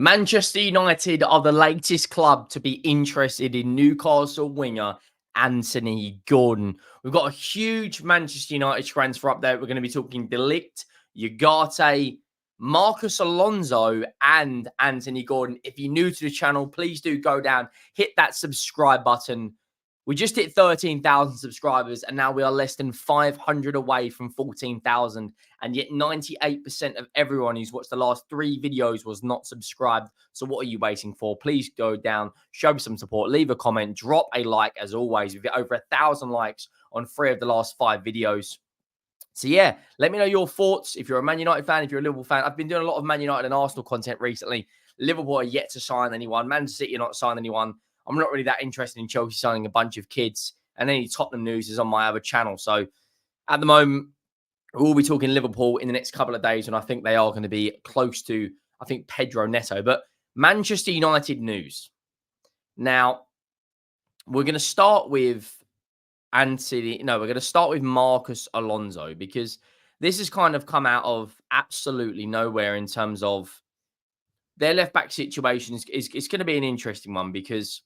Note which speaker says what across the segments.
Speaker 1: Manchester United are the latest club to be interested in Newcastle winger Anthony Gordon. We've got a huge Manchester United transfer update. We're going to be talking De Ligt, Ugarte, Marcus Alonso, and Anthony Gordon. If you're new to the channel, please do go down, hit that subscribe button. We just hit 13,000 subscribers, and now we are less than 500 away from 14,000. And yet 98% of everyone who's watched the last 3 videos was not subscribed. So what are you waiting for? Please go down, show some support, leave a comment, drop a like. As always, we've got over 1,000 likes on 3 of the last 5 videos. So yeah, let me know your thoughts. If you're a Man United fan, if you're a Liverpool fan, I've been doing a lot of Man United and Arsenal content recently. Liverpool are yet to sign anyone. Manchester City are not signing anyone. I'm not really that interested in Chelsea signing a bunch of kids. And any Tottenham news is on my other channel. So at the moment, we'll be talking Liverpool in the next couple of days, and I think they are going to be close to, I think, Pedro Neto. But Manchester United news. Now, we're going to start with we're going to start with Marcus Alonso, because this has kind of come out of absolutely nowhere in terms of their left-back situation. It's going to be an interesting one, because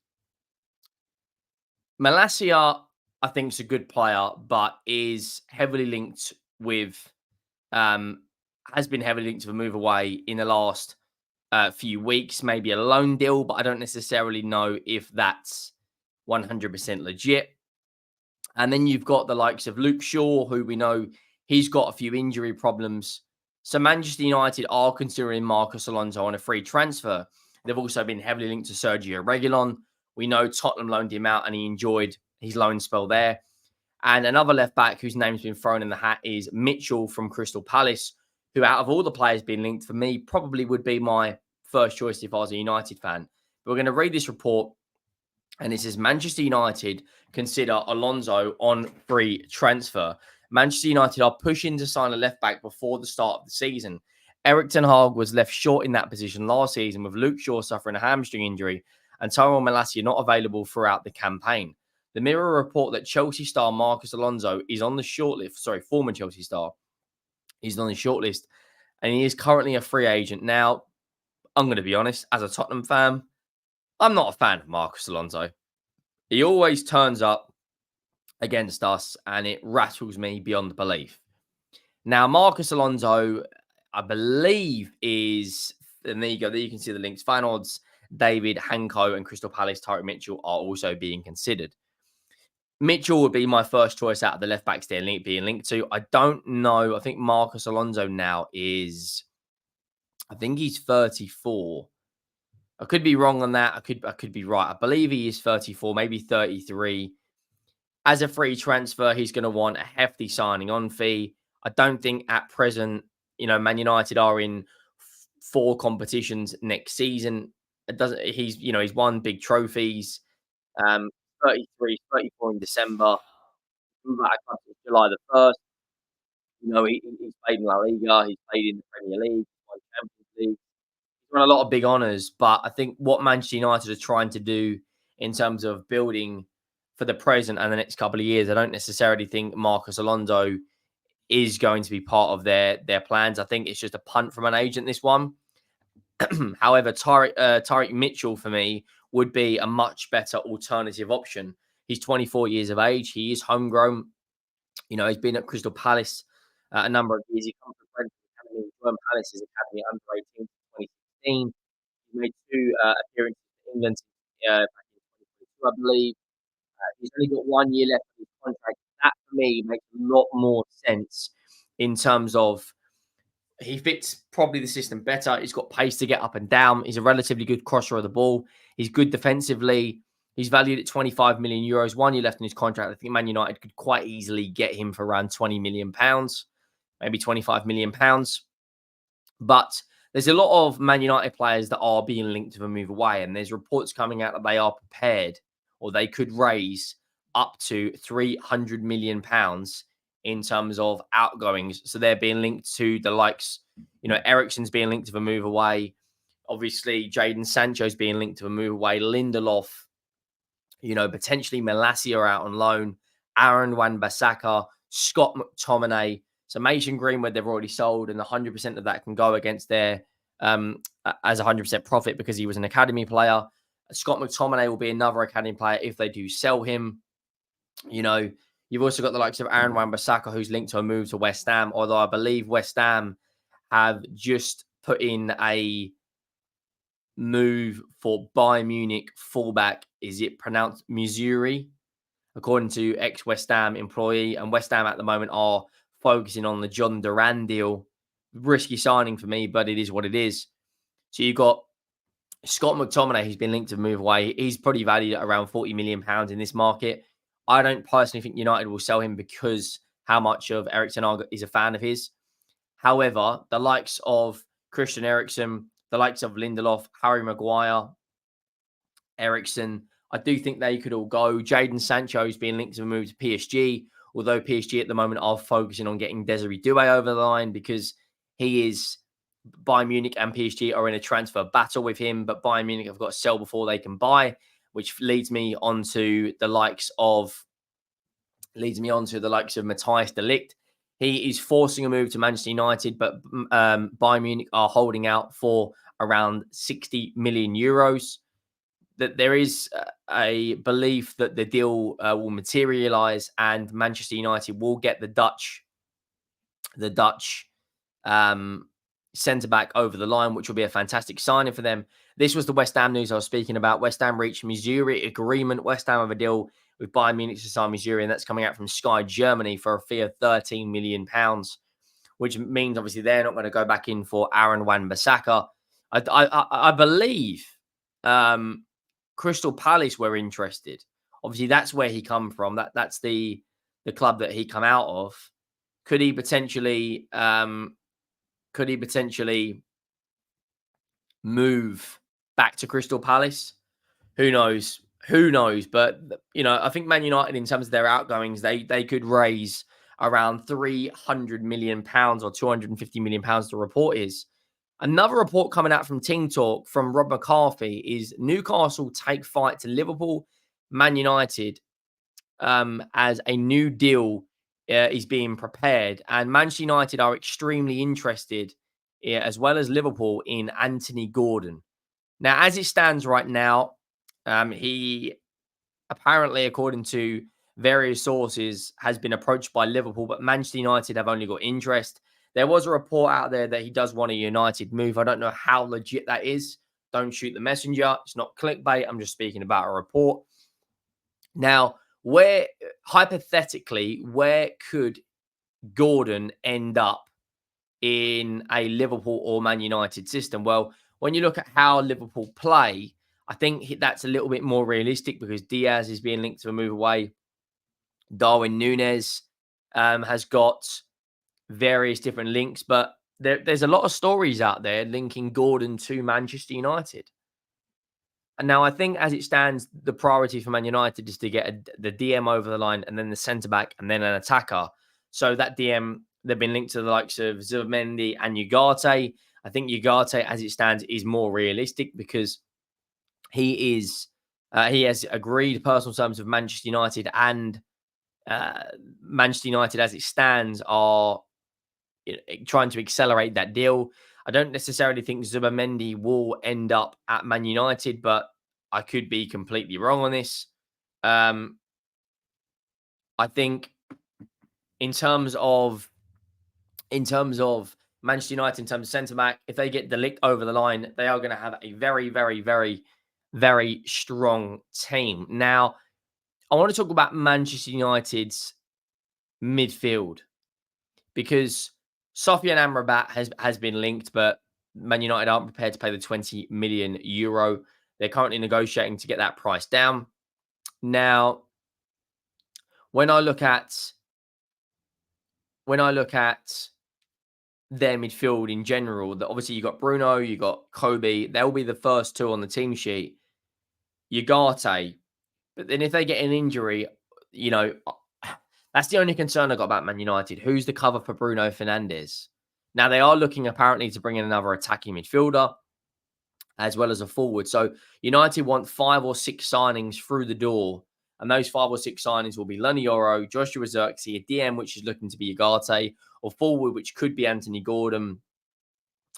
Speaker 1: Malacia, I think, is a good player, but is heavily linked with, has been heavily linked to a move away in the last few weeks, maybe a loan deal, but I don't necessarily know if that's 100% legit. And then you've got the likes of Luke Shaw, who we know he's got a few injury problems. So Manchester United are considering Marcus Alonso on a free transfer. They've also been heavily linked to Sergio Reguilon. We know Tottenham loaned him out and he enjoyed his loan spell there. And another left back whose name's been thrown in the hat is Mitchell from Crystal Palace, who out of all the players being linked, for me, probably would be my first choice if I was a United fan. But we're going to read this report, and it says Manchester United consider Alonso on free transfer. Manchester United are pushing to sign a left back before the start of the season. Erik ten Hag was left short in that position last season, with Luke Shaw suffering a hamstring injury and Tyrell Malacia not available throughout the campaign. The Mirror report that Chelsea star Marcus Alonso is on the shortlist. Former Chelsea star. He's on the shortlist, and he is currently a free agent. Now, I'm going to be honest, as a Tottenham fan, I'm not a fan of Marcus Alonso. He always turns up against us, and it rattles me beyond belief. Now, Marcus Alonso, I believe, is, and there you go, there you can see the links. Fan odds, David, Hanko, and Crystal Palace, Tyreek Mitchell are also being considered. Mitchell would be my first choice out of the left backs they're being linked to. I don't know. I think Marcus Alonso now is, I think he's 34. I could be wrong on that. I could be right. I believe he is 34, maybe 33. As a free transfer, he's going to want a hefty signing on fee. I don't think at present, Man United are in 4 competitions next season. It doesn't. He's won big trophies. 33, 34 in December. July the 1st. He's played in La Liga. He's played in the Premier League. He's won Champions League. Won a lot of big honours, but I think what Manchester United are trying to do in terms of building for the present and the next couple of years, I don't necessarily think Marcus Alonso is going to be part of their plans. I think it's just a punt from an agent, this one. However, Tyreek Mitchell, for me, would be a much better alternative option. He's 24 years of age. He is homegrown. He's been at Crystal Palace a number of years. He comes from Brentford Academy, joined Palace's academy under 18 2016. He made 2 appearances in England back in 2022, I believe. He's only got 1 year left of his contract. That, for me, makes a lot more sense in terms of he fits probably the system better. He's got pace to get up and down. He's a relatively good crosser of the ball. He's good defensively. He's valued at 25 million euros. 1 year left in his contract. I think Man United could quite easily get him for around 20 million pounds, maybe 25 million pounds. But there's a lot of Man United players that are being linked to a move away, and there's reports coming out that they are prepared, or they could raise up to 300 million pounds in terms of outgoings. So they're being linked to the likes, Eriksen's being linked to a move away. Obviously, Jadon Sancho's being linked to a move away. Lindelof, potentially Malacia out on loan. Aaron Wan-Bissaka, Scott McTominay. So Mason Greenwood, they've already sold, and 100% of that can go against their as 100% profit because he was an academy player. Scott McTominay will be another academy player if they do sell him. You know, you've also got the likes of Aaron Wan-Bissaka, who's linked to a move to West Ham, although I believe West Ham have just put in a move for Bayern Munich fullback. Is it pronounced Missouri? According to ex-West Ham employee. And West Ham at the moment are focusing on the John Duran deal. Risky signing for me, but it is what it is. So you've got Scott McTominay, who's been linked to move away. He's probably valued at around £40 million in this market. I don't personally think United will sell him because how much of Erik ten Hag is a fan of his. However, the likes of Christian Eriksen, the likes of Lindelof, Harry Maguire, Eriksen, I do think they could all go. Jadon Sancho is being linked to a move to PSG, although PSG at the moment are focusing on getting Desiree Doué over the line because he is Bayern Munich and PSG are in a transfer battle with him, but Bayern Munich have got to sell before they can buy, which leads me on to the likes of Matthias de Ligt. He is forcing a move to Manchester United, but Bayern Munich are holding out for around 60 million euros. That there is a belief that the deal will materialize and Manchester United will get the Dutch centre back over the line, which will be a fantastic signing for them. This was the West Ham news I was speaking about. West Ham reached Missouri agreement. West Ham have a deal with Bayern Munich to sign Missouri, and that's coming out from Sky Germany for a fee of £13 million, which means obviously they're not going to go back in for Aaron Wan-Bissaka. I believe Crystal Palace were interested. Obviously, that's where he come from. That's the club that he come out of. Could he potentially move back to Crystal Palace? Who knows? Who knows? But I think Man United, in terms of their outgoings, they could raise around £300 million or £250 million. The report is. Another report coming out from Ting Talk from Rob McCarthy is Newcastle take fight to Liverpool, Man United, as a new deal is being prepared. And Manchester United are extremely interested, as well as Liverpool, in Anthony Gordon. Now, as it stands right now, he apparently, according to various sources, has been approached by Liverpool, but Manchester United have only got interest. There was a report out there that he does want a United move. I don't know how legit that is. Don't shoot the messenger. It's not clickbait. I'm just speaking about a report. Now, hypothetically, where could Gordon end up in a Liverpool or Man United system? Well, when you look at how Liverpool play, I think that's a little bit more realistic because Diaz is being linked to a move away. Darwin Núñez has got various different links, but there's a lot of stories out there linking Gordon to Manchester United. And now I think as it stands, the priority for Man United is to get the DM over the line and then the centre-back and then an attacker. So that DM, they've been linked to the likes of Zubimendi and Ugarte. I think Ugarte, as it stands, is more realistic because he has agreed personal terms with Manchester United, and Manchester United, as it stands, are trying to accelerate that deal. I don't necessarily think Zubimendi will end up at Man United, but I could be completely wrong on this. I think in terms of Manchester United, in terms of centre back, if they get de Ligt over the line, they are going to have a very, very, very, very strong team. Now, I want to talk about Manchester United's midfield because Sofiane Amrabat has been linked, but Man United aren't prepared to pay the 20 million euro. They're currently negotiating to get that price down. Now, when I look at their midfield in general, that obviously you got Bruno, you got Kobe. They'll be the first two on the team sheet. Ugarte, but then if they get an injury, that's the only concern I got about Man United. Who's the cover for Bruno Fernandes? Now, they are looking apparently to bring in another attacking midfielder as well as a forward. So United want 5 or 6 signings through the door. And those 5 or 6 signings will be Lani Yoro, Joshua Zirkzee, a DM, which is looking to be Ugarte, or forward, which could be Anthony Gordon.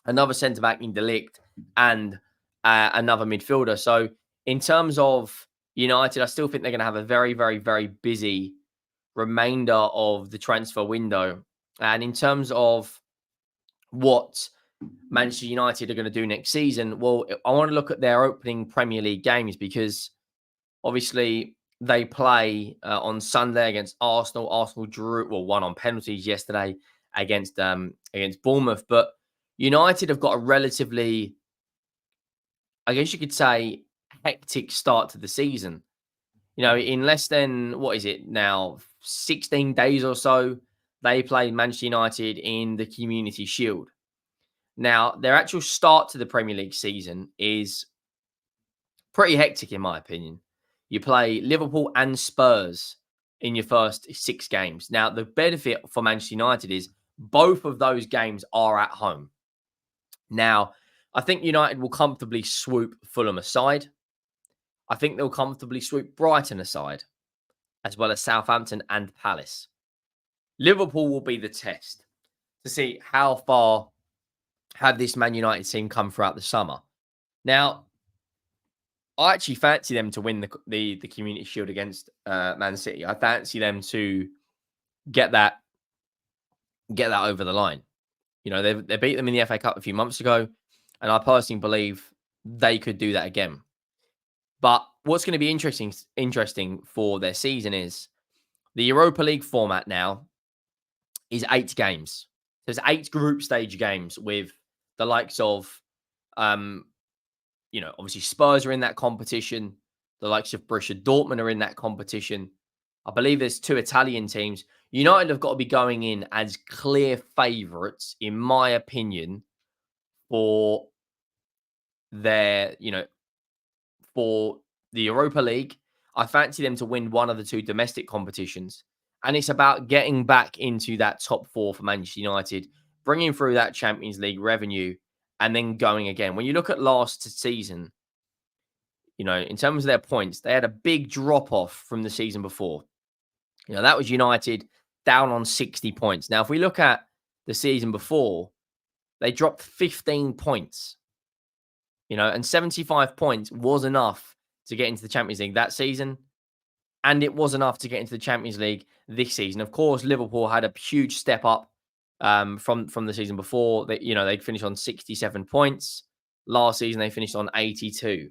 Speaker 1: another centre back in Delict, and another midfielder. So in terms of United, I still think they're going to have a very, very, very busy remainder of the transfer window. And in terms of what Manchester United are going to do next season, well, I want to look at their opening Premier League games because obviously they play on Sunday against Arsenal. Arsenal drew, well, won on penalties yesterday against Bournemouth, but United have got a relatively, I guess you could say, hectic start to the season. In less than, what is it now, 16 days or so, they played Manchester United in the Community Shield. Now, their actual start to the Premier League season is pretty hectic, in my opinion. You play Liverpool and Spurs in your first 6 games. Now, the benefit for Manchester United is both of those games are at home. Now, I think United will comfortably swoop Fulham aside. I think they'll comfortably swoop Brighton aside, as well as Southampton and Palace. Liverpool will be the test to see how far have this Man United team come throughout the summer. Now, I actually fancy them to win the Community Shield against Man City. I fancy them to get that over the line. They beat them in the FA Cup a few months ago, and I personally believe they could do that again. But what's going to be interesting for their season is the Europa League format now is 8 games. There's 8 group stage games with the likes of, obviously Spurs are in that competition. The likes of Borussia Dortmund are in that competition. I believe there's 2 Italian teams. United have got to be going in as clear favourites, in my opinion, for their, for the Europa League. I fancy them to win one of the 2 domestic competitions. And it's about getting back into that top 4 for Manchester United, bringing through that Champions League revenue, and then going again. When you look at last season, in terms of their points, they had a big drop off from the season before. That was United down on 60 points. Now, if we look at the season before, they dropped 15 points. And 75 points was enough to get into the Champions League that season. And it was enough to get into the Champions League this season. Of course, Liverpool had a huge step up from the season before. They'd finished on 67 points. Last season, they finished on 82.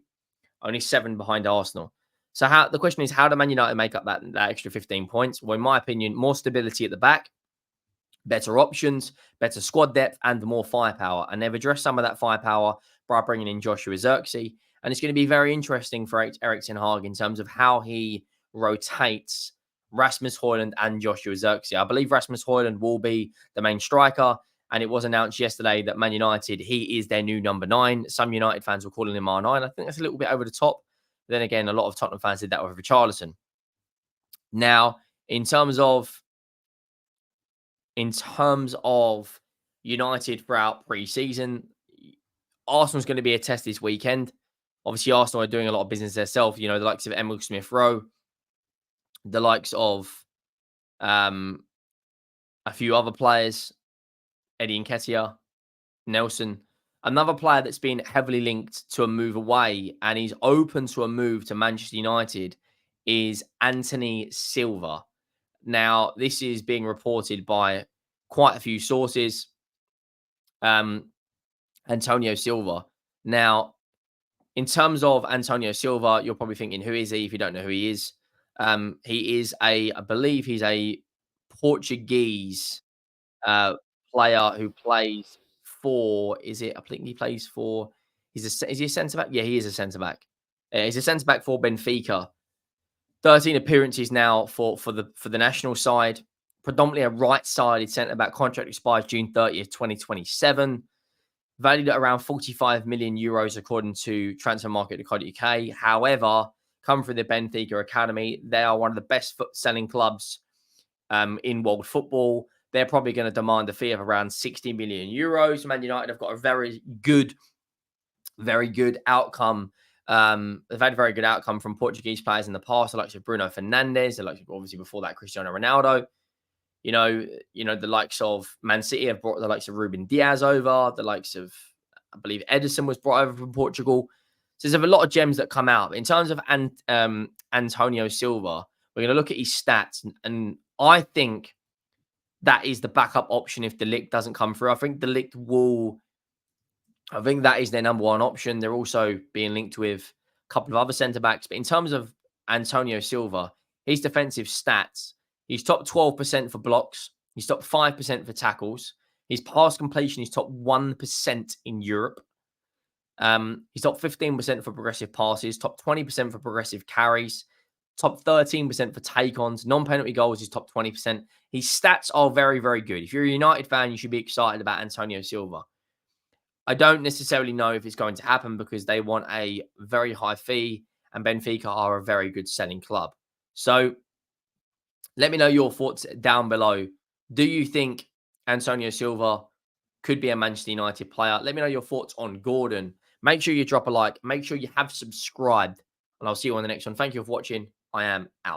Speaker 1: Only 7 behind Arsenal. So the question is, how do Man United make up that extra 15 points? Well, in my opinion, more stability at the back, better options, better squad depth, and more firepower. And they've addressed some of that firepower by bringing in Joshua Zirkzee. And it's going to be very interesting for Erik ten Hag in terms of how he rotates Rasmus Højlund and Joshua Zirkzee. I believe Rasmus Højlund will be the main striker. And it was announced yesterday that Man United, he is their new number 9. Some United fans were calling him R9. I think that's a little bit over the top. Then again, a lot of Tottenham fans did that with Richarlison. Now, in terms of United throughout pre-season, Arsenal's going to be a test this weekend. Obviously, Arsenal are doing a lot of business themselves. The likes of Emil Smith-Rowe, the likes of a few other players, Eddie Nketiah, Nelson. Another player that's been heavily linked to a move away and he's open to a move to Manchester United is Anthony Silva. Now, this is being reported by quite a few sources. Antonio Silva. Now, in terms of Antonio Silva, you're probably thinking, who is he if you don't know who he is? I believe he's a Portuguese player who plays for, is he a centre back? Yeah, he is a centre back. He's a centre back for Benfica. 13 appearances now for the national side. Predominantly a right-sided centre back. Contract expires June 30th, 2027. Valued at around 45 million euros according to transfermarkt.co.uk. However, come from the Benfica Academy. They are one of the best selling clubs in world football. They're probably going to demand a fee of around 60 million euros. Man United have got a very good outcome. They've had a very good outcome from Portuguese players in the past, the likes of Bruno Fernandes, the likes of, obviously before that, Cristiano Ronaldo. The likes of Man City have brought the likes of Ruben Diaz over, the likes of, I believe, Edison was brought over from Portugal. So there's a lot of gems that come out. In terms of Antonio Silva, we're going to look at his stats, and I think that is the backup option if De Ligt doesn't come through. I think that is their number one option. They're also being linked with a couple of other centre backs. But in terms of Antonio Silva, his defensive stats, he's top 12% for blocks. He's top 5% for tackles. His pass completion is top 1% in Europe. He's top 15% for progressive passes, top 20% for progressive carries, top 13% for take-ons. Non-penalty goals is top 20%. His stats are very, very good. If you're a United fan, you should be excited about Antonio Silva. I don't necessarily know if it's going to happen because they want a very high fee and Benfica are a very good selling club. So let me know your thoughts down below. Do you think Antonio Silva could be a Manchester United player? Let me know your thoughts on Gordon. Make sure you drop a like. Make sure you have subscribed. And I'll see you on the next one. Thank you for watching. I am out.